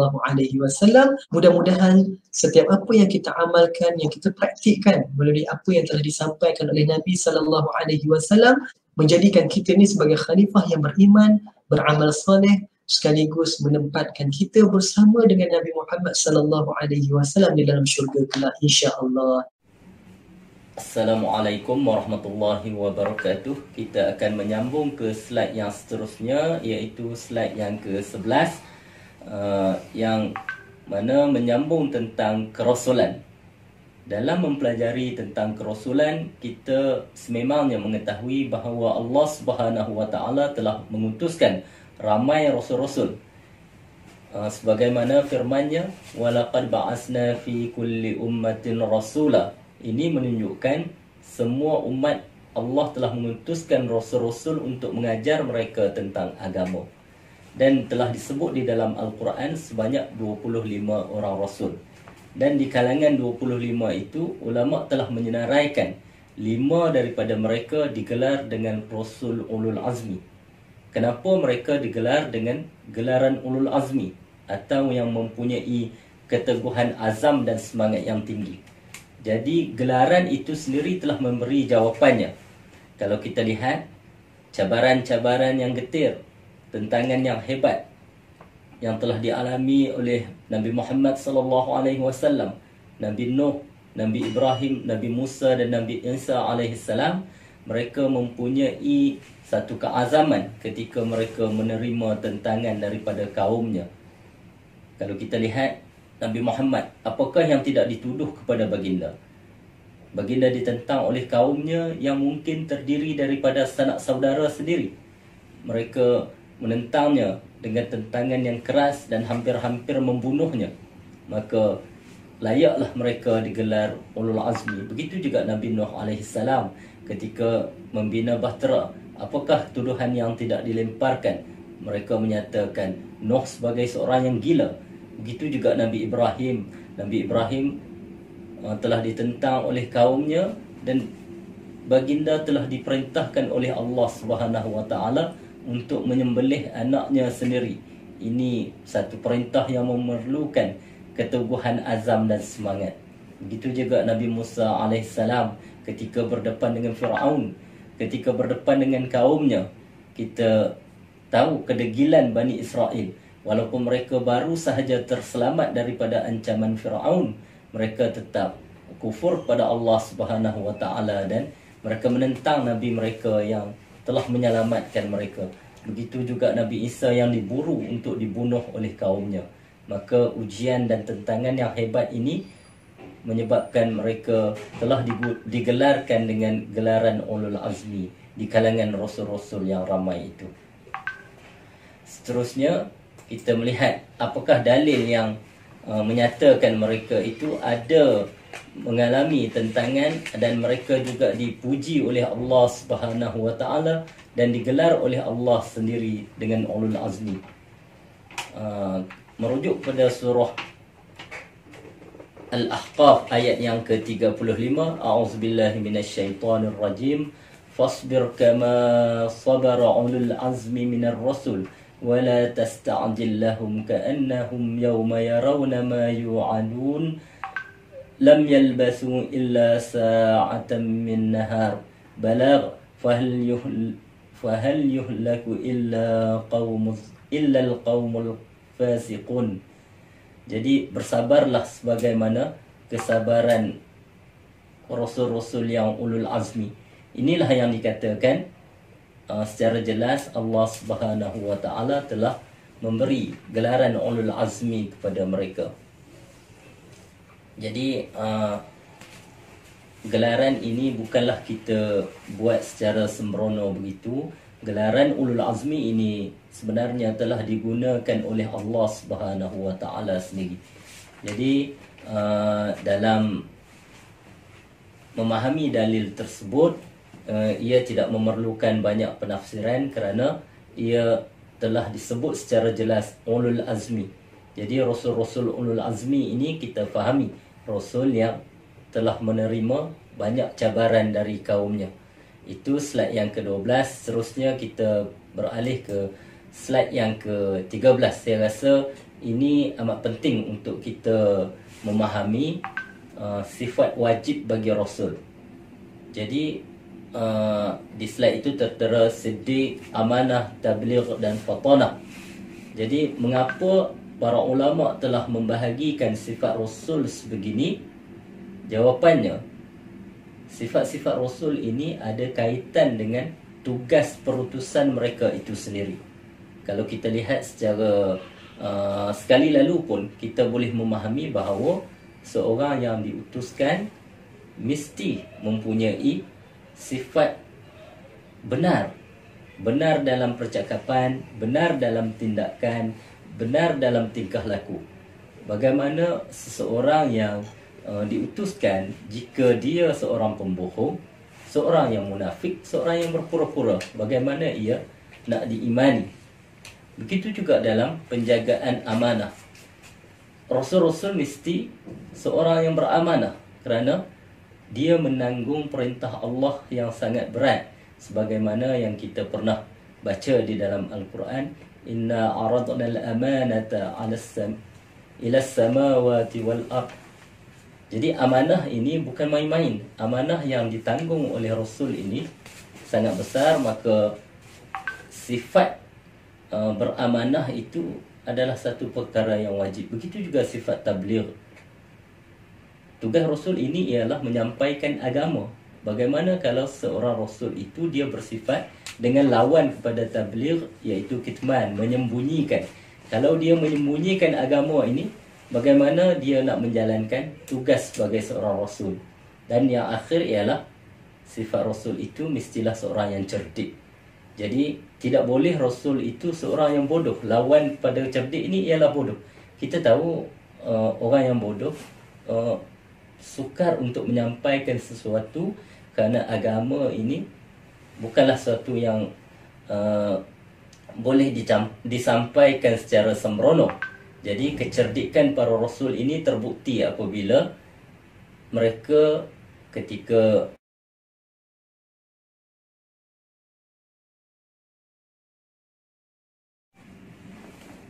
Mudah-mudahan setiap apa yang kita amalkan, yang kita praktikkan melalui apa yang telah disampaikan oleh Nabi SAW, menjadikan kita ni sebagai khalifah yang beriman, beramal soleh, sekaligus menempatkan kita bersama dengan Nabi Muhammad SAW di dalam syurga kelak, insya-Allah. Assalamualaikum warahmatullahi wabarakatuh. Kita akan menyambung ke slide yang seterusnya, iaitu slide yang ke-11, yang mana menyambung tentang kerasulan. Dalam mempelajari tentang kerasulan, kita sememangnya mengetahui bahawa Allah Subhanahu wa taala telah mengutuskan ramai rasul-rasul. Sebagaimana firman-Nya, walaqad ba'asna fi kulli ummatin rasula. Ini menunjukkan semua umat Allah telah mengutuskan rasul-rasul untuk mengajar mereka tentang agama. Dan telah disebut di dalam Al-Quran sebanyak 25 orang rasul. Dan di kalangan 25 itu, ulama telah menyenaraikan 5 daripada mereka digelar dengan Rasul Ulul Azmi. Kenapa mereka digelar dengan gelaran Ulul Azmi atau yang mempunyai keteguhan azam dan semangat yang tinggi? Jadi gelaran itu sendiri telah memberi jawapannya. Kalau kita lihat cabaran-cabaran yang getir, tentangan yang hebat yang telah dialami oleh Nabi Muhammad SAW, Nabi Nuh, Nabi Ibrahim, Nabi Musa dan Nabi Isa alaihissalam, mereka mempunyai satu keazaman ketika mereka menerima tentangan daripada kaumnya. Kalau kita lihat Nabi Muhammad, apakah yang tidak dituduh kepada baginda? Baginda ditentang oleh kaumnya yang mungkin terdiri daripada sanak saudara sendiri. Mereka menentangnya dengan tentangan yang keras dan hampir-hampir membunuhnya. Maka layaklah mereka digelar Ulul Azmi. Begitu juga Nabi Nuh alaihissalam ketika membina bahtera. Apakah tuduhan yang tidak dilemparkan? Mereka menyatakan Nuh sebagai seorang yang gila. Begitu juga Nabi Ibrahim. Nabi Ibrahim telah ditentang oleh kaumnya dan baginda telah diperintahkan oleh Allah Subhanahu wa taala untuk menyembelih anaknya sendiri. Ini satu perintah yang memerlukan keteguhan azam dan semangat. Begitu juga Nabi Musa alaihissalam ketika berdepan dengan Firaun, ketika berdepan dengan kaumnya. Kita tahu kedegilan Bani Israel. Walaupun mereka baru sahaja terselamat daripada ancaman Firaun, mereka tetap kufur pada Allah Subhanahu wa taala dan mereka menentang nabi mereka yang telah menyelamatkan mereka. Begitu juga Nabi Isa yang diburu untuk dibunuh oleh kaumnya. Maka ujian dan tentangan yang hebat ini menyebabkan mereka telah digelarkan dengan gelaran Ulul Azmi di kalangan rasul-rasul yang ramai itu. Seterusnya, kita melihat apakah dalil yang menyatakan mereka itu ada mengalami tentangan dan mereka juga dipuji oleh Allah Subhanahu wa taala dan digelar oleh Allah sendiri dengan Ulul Azmi. Merujuk pada surah Al-Ahqaf ayat yang ke-35, a'udzubillahi minasyaitonir rajim, fasbir kama sabara ulul azmi minar rasul wa la tasta'jil lahum ka'annahum yawma yarawna ma yu'adun lam yalbasu illa sa'atan min nahar balagh fahal yuhlaku illa al-qaumul fasiqun. Jadi bersabarlah sebagaimana kesabaran rasul-rasul yang ulul azmi. Inilah yang dikatakan secara jelas Allah Subhanahu wa taala telah memberi gelaran ulul azmi kepada mereka. Jadi gelaran ini bukanlah kita buat secara sembrono begitu. Gelaran ulul azmi ini sebenarnya telah digunakan oleh Allah Subhanahu wa taala sendiri. Jadi dalam memahami dalil tersebut, ia tidak memerlukan banyak penafsiran kerana ia telah disebut secara jelas ulul azmi. Jadi rasul-rasul ulul azmi ini kita fahami rasul yang telah menerima banyak cabaran dari kaumnya. Itu slide yang ke-12. Seterusnya kita beralih ke slide yang ke-13. Saya rasa ini amat penting untuk kita memahami sifat wajib bagi rasul. Jadi di slide itu tertera siddiq, amanah, tabligh dan fatanah. Jadi mengapa para ulama telah membahagikan sifat rasul sebegini? Jawapannya, sifat-sifat rasul ini ada kaitan dengan tugas perutusan mereka itu sendiri. Kalau kita lihat secara sekali lalu pun kita boleh memahami bahawa seorang yang diutuskan mesti mempunyai sifat benar. Benar dalam percakapan, benar dalam tindakan, benar dalam tingkah laku. Bagaimana seseorang yang diutuskan jika dia seorang pembohong, seorang yang munafik, seorang yang berpura-pura, bagaimana ia nak diimani? Begitu juga dalam penjagaan amanah. Rasul-rasul mesti seorang yang beramanah kerana dia menanggung perintah Allah yang sangat berat, sebagaimana yang kita pernah baca di dalam Al-Quran, inna aradna al-amanata ila as-samawati wal ard. Jadi amanah ini bukan main-main. Amanah yang ditanggung oleh Rasul ini sangat besar. Maka sifat beramanah itu adalah satu perkara yang wajib. Begitu juga sifat tabligh. Tugas Rasul ini ialah menyampaikan agama. Bagaimana kalau seorang Rasul itu dia bersifat dengan lawan kepada tabligh, iaitu kitman, menyembunyikan. Kalau dia menyembunyikan agama ini, bagaimana dia nak menjalankan tugas sebagai seorang rasul? Dan yang akhir ialah sifat rasul itu mestilah seorang yang cerdik. Jadi tidak boleh rasul itu seorang yang bodoh. Lawan pada cerdik ini ialah bodoh. Kita tahu orang yang bodoh sukar untuk menyampaikan sesuatu kerana agama ini bukanlah sesuatu yang boleh disampaikan secara sembrono. Jadi kecerdikan para rasul ini terbukti apabila mereka ketika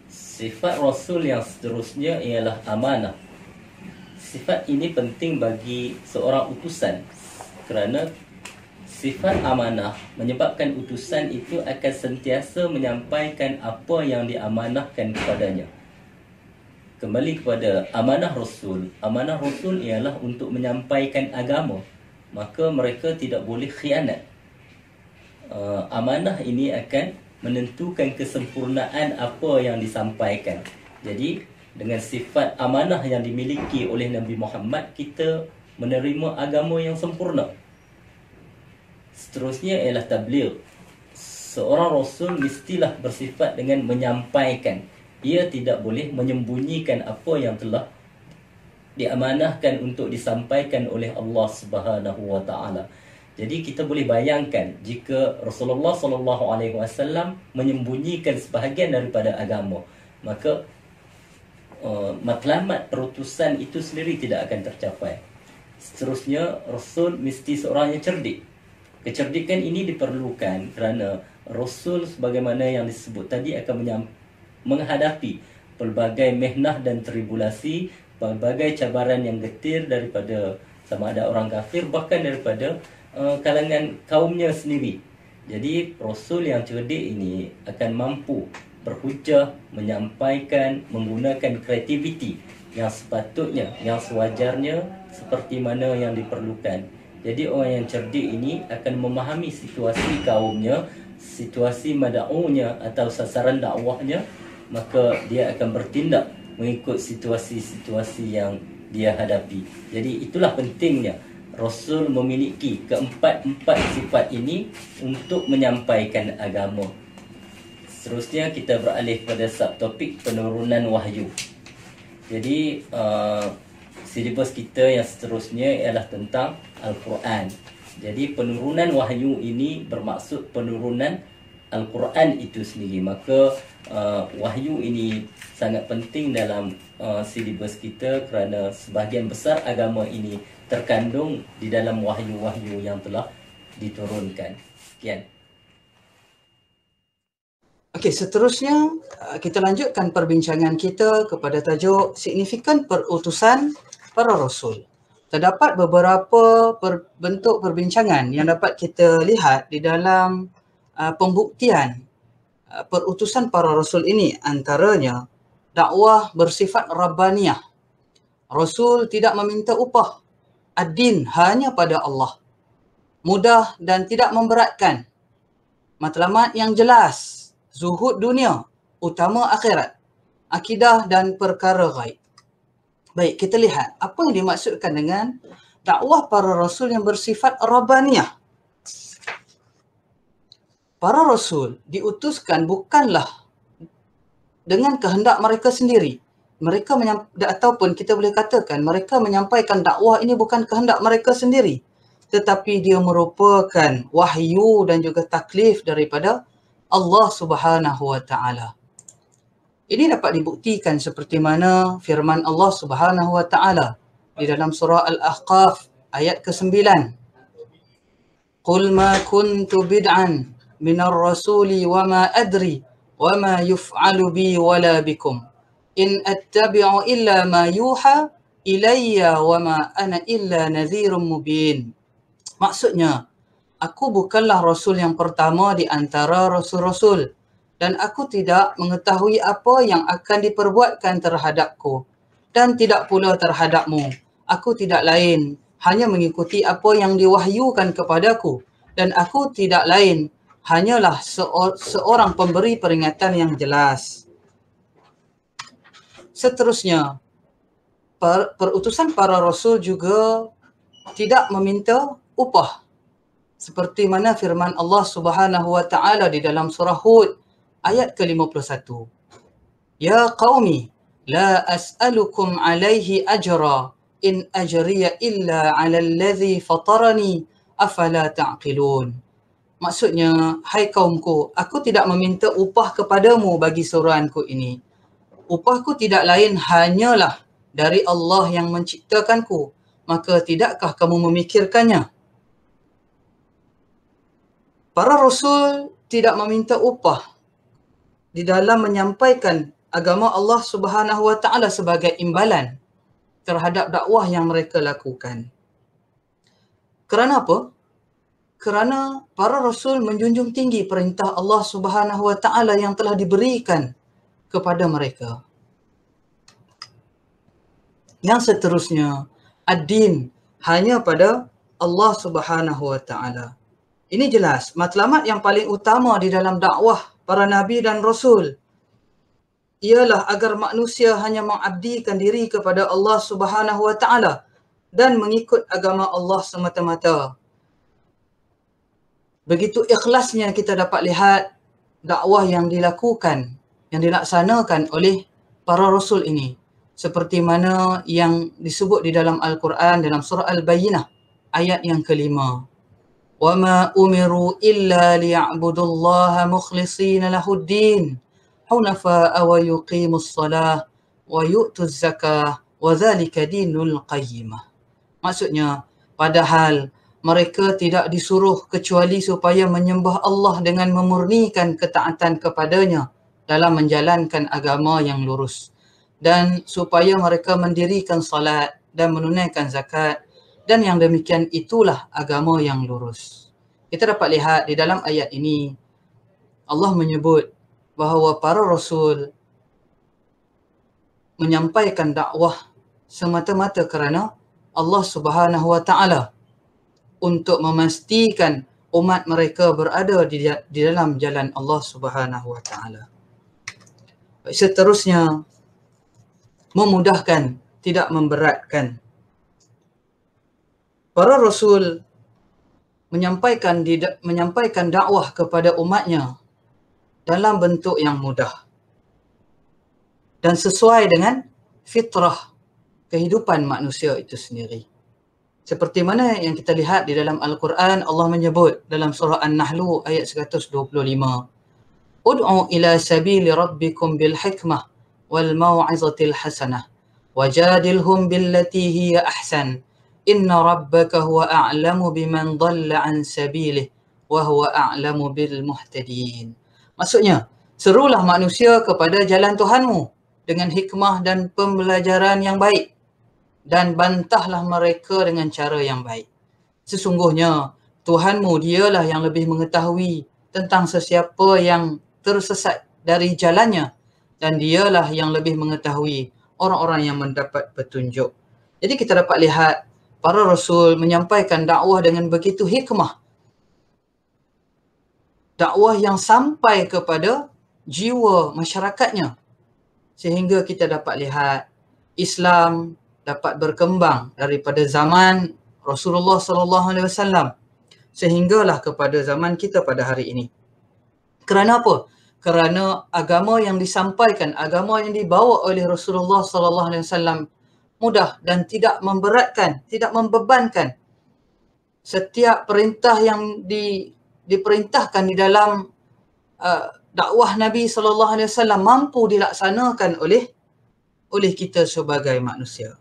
sifat rasul yang seterusnya ialah amanah. Sifat ini penting bagi seorang utusan kerana sifat amanah menyebabkan utusan itu akan sentiasa menyampaikan apa yang diamanahkan kepadanya. Kembali kepada amanah Rasul. Amanah Rasul ialah untuk menyampaikan agama. Maka mereka tidak boleh khianat. Amanah ini akan menentukan kesempurnaan apa yang disampaikan. Jadi dengan sifat amanah yang dimiliki oleh Nabi Muhammad, kita menerima agama yang sempurna. Seterusnya ialah tabligh. Seorang Rasul mestilah bersifat dengan menyampaikan. Ia tidak boleh menyembunyikan apa yang telah diamanahkan untuk disampaikan oleh Allah Subhanahu wa taala. Jadi kita boleh bayangkan jika Rasulullah sallallahu alaihi wasallam menyembunyikan sebahagian daripada agama, maka matlamat perutusan itu sendiri tidak akan tercapai. Seterusnya, Rasul mesti seorang yang cerdik. Kecerdikan ini diperlukan kerana Rasul sebagaimana yang disebut tadi akan menghadapi pelbagai mehnah dan tribulasi, pelbagai cabaran yang getir daripada sama ada orang kafir, bahkan daripada kalangan kaumnya sendiri. Jadi Rasul yang cerdik ini akan mampu berhujah, menyampaikan, menggunakan kreativiti yang sepatutnya, yang sewajarnya seperti mana yang diperlukan. Jadi orang yang cerdik ini akan memahami situasi kaumnya, situasi mada'unya atau sasaran dakwahnya, maka dia akan bertindak mengikut situasi-situasi yang dia hadapi. Jadi itulah pentingnya Rasul memiliki keempat-empat sifat ini untuk menyampaikan agama. Seterusnya kita beralih pada subtopik penurunan wahyu. Jadi silibus kita yang seterusnya ialah tentang Al-Quran. Jadi penurunan wahyu ini bermaksud penurunan Al-Quran itu sendiri. Maka wahyu ini sangat penting dalam silibus kita kerana sebahagian besar agama ini terkandung di dalam wahyu-wahyu yang telah diturunkan. Sekian. Okey, seterusnya kita lanjutkan perbincangan kita kepada tajuk signifikan perutusan para rasul. Terdapat beberapa bentuk perbincangan yang dapat kita lihat di dalam pembuktian perutusan para rasul ini. Antaranya dakwah bersifat rabbaniyah. Rasul tidak meminta upah. Ad-din hanya pada Allah. Mudah dan tidak memberatkan. Matlamat yang jelas. Zuhud dunia, utama akhirat, akidah dan perkara ghaib. Baik, kita lihat apa yang dimaksudkan dengan dakwah para rasul yang bersifat rabbaniyah. Para rasul diutuskan bukanlah dengan kehendak mereka sendiri. Mereka ataupun kita boleh katakan mereka menyampaikan dakwah ini bukan kehendak mereka sendiri, tetapi dia merupakan wahyu dan juga taklif daripada Allah Subhanahu wa Ta'ala. Ini dapat dibuktikan seperti mana firman Allah Subhanahu wa Ta'ala di dalam surah Al-Ahqaf ayat ke-9. Qul ma kuntu bid'an minar rasuli wa ma adri wa ma yuf'alu bi wala bikum in attabi'u illa ma yuha ilayya wa ma ana illa nadhirun mubin. Maksudnya, aku bukanlah Rasul yang pertama di antara Rasul-Rasul dan aku tidak mengetahui apa yang akan diperbuatkan terhadapku dan tidak pula terhadapmu. Aku tidak lain, hanya mengikuti apa yang diwahyukan kepadaku dan aku tidak lain, hanyalah seorang pemberi peringatan yang jelas. Seterusnya, perutusan para Rasul juga tidak meminta upah. Seperti mana firman Allah Subhanahu wa Ta'ala di dalam surah Hud ayat ke-51. Ya qaumi, la as'alukum alaihi ajra in ajriya illa 'ala alladhi fatarani afala ta'qilun. Maksudnya, hai kaumku, aku tidak meminta upah kepadamu bagi suruhanku ini. Upahku tidak lain hanyalah dari Allah yang menciptakanku. Maka tidakkah kamu memikirkannya? Para rasul tidak meminta upah di dalam menyampaikan agama Allah Subhanahu wa Ta'ala sebagai imbalan terhadap dakwah yang mereka lakukan. Kerana apa? Kerana para rasul menjunjung tinggi perintah Allah Subhanahu wa Ta'ala yang telah diberikan kepada mereka. Yang seterusnya, ad-din hanya pada Allah Subhanahu wa Ta'ala. Ini jelas, matlamat yang paling utama di dalam dakwah para nabi dan rasul ialah agar manusia hanya mengabdikan diri kepada Allah Subhanahu wa Ta'ala dan mengikut agama Allah semata-mata. Begitu ikhlasnya kita dapat lihat dakwah yang dilakukan, yang dilaksanakan oleh para rasul ini. Seperti mana yang disebut di dalam Al-Quran dalam surah Al-Bayyinah ayat yang ke-5. وَمَا أُمِرُوا إِلَّا لِيَعْبُدُوا اللَّهَ مُخْلِصِينَ لَهُ الدِّينَ حُنَفَاءَ وَيُقِيمُوا الصَّلَاةَ wa yu'tuz zakah wa dzalika dinul qayyimah. Maksudnya, padahal mereka tidak disuruh kecuali supaya menyembah Allah dengan memurnikan ketaatan kepadanya dalam menjalankan agama yang lurus, dan supaya mereka mendirikan salat dan menunaikan zakat, dan yang demikian itulah agama yang lurus. Kita dapat lihat di dalam ayat ini Allah menyebut bahawa para rasul menyampaikan dakwah semata-mata kerana Allah Subhanahu wa taala untuk memastikan umat mereka berada di dalam jalan Allah Subhanahu wa taala. Seterusnya, memudahkan, tidak memberatkan. Para rasul menyampaikan dakwah kepada umatnya dalam bentuk yang mudah dan sesuai dengan fitrah kehidupan manusia itu sendiri. Seperti mana yang kita lihat di dalam Al-Quran, Allah menyebut dalam surah An-Nahl ayat 125. Ud'u ila sabili rabbikum bil hikmah wal mau'izatil hasanah wajadilhum billati hiya ahsan inna rabbaka huwa a'lamu biman dhalla an sabilih wa huwa a'lamu bil muhtadin. Maksudnya, serulah manusia kepada jalan Tuhanmu dengan hikmah dan pembelajaran yang baik, dan bantahlah mereka dengan cara yang baik. Sesungguhnya Tuhanmu dialah yang lebih mengetahui tentang sesiapa yang tersesat dari jalannya, dan dialah yang lebih mengetahui orang-orang yang mendapat petunjuk. Jadi kita dapat lihat para rasul menyampaikan dakwah dengan begitu hikmah. Dakwah yang sampai kepada jiwa masyarakatnya. Sehingga kita dapat lihat Islam dapat berkembang daripada zaman Rasulullah sallallahu alaihi wasallam sehinggalah kepada zaman kita pada hari ini. Kerana apa? Kerana agama yang disampaikan, agama yang dibawa oleh Rasulullah sallallahu alaihi wasallam mudah dan tidak memberatkan, tidak membebankan. Setiap perintah yang diperintahkan di dalam dakwah Nabi sallallahu alaihi wasallam mampu dilaksanakan oleh kita sebagai manusia.